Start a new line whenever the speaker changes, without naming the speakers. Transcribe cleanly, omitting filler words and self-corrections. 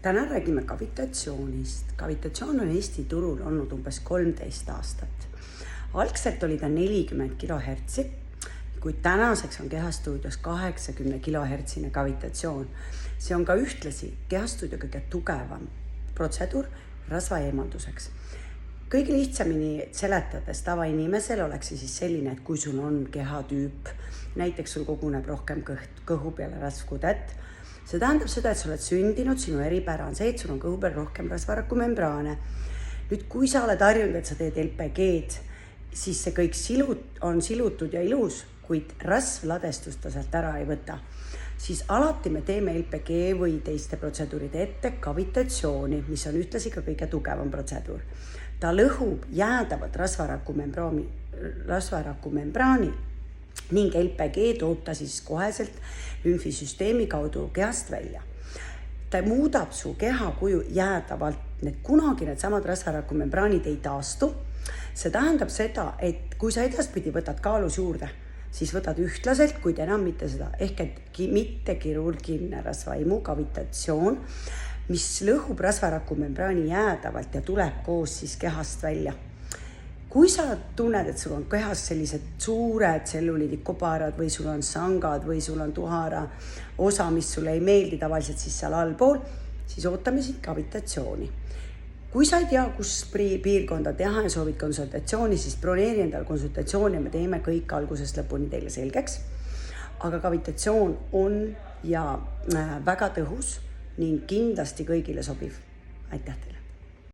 Täna räägime kavitatsioonist. Kavitatsioon on Eesti turul olnud umbes 13 aastat. Algselt oli ta 40 kHz, kuid tänaseks on Kehastuudios 80 kHz kavitatsioon. See on ka ühtlasi Kehastuudio kõige tugevam protseduur rasva eemalduseks. Kõige lihtsamini seletades tavainimesel oleks see siis selline, et kui sul on kehatüüp, näiteks sul koguneb rohkem kõhu peale rasvkudet, see tähendab seda, et sa oled sündinud, sinu eripära on see, et sul on kõhu peal rohkem rasvarakumembraane. Nüüd, kui sa oled harjunud, et sa teed LPG-d, siis see kõik on silutud ja ilus, kuid rasv ladestust ta sealt ära ei võta. Siis alati me teeme LPG või teiste protseduuride ette kavitatsiooni, mis on ühtlasi ka kõige tugevam protseduur. Ta lõhub jäädavat rasvarakumembraani ning LPG toob ta siis koheselt lümfisüsteemi kaudu kehast välja. Ta muudab su keha kuju jäädavalt, kunagi needsamad rasvarakumembraanid ei taastu. See tähendab seda, et kui sa edaspidi võtad kaalus juurde, siis võtad ühtlaselt, kuid enam mitte seda, ehk et mitte kirurgiline rasvaimu kavitatsioon, mis lõhub rasvarakumembraani jäädavalt ja tuleb koos siis kehast välja. Kui sa tunned, et sul on kehas sellised suured tselluliidikobarad või sul on sangad või sul on tuhara osa, mis sulle ei meeldi tavaliselt siis seal allpool, siis ootame siit kavitatsiooni. Kui sa ei tea, kus piirkonda teha ja soovid konsultatsiooni, siis broneeri endal konsultatsiooni ja me teeme kõik algusest lõpuni teile selgeks. Aga kavitatsioon on ja väga tõhus ning kindlasti kõigile sobiv. Aitäh teile!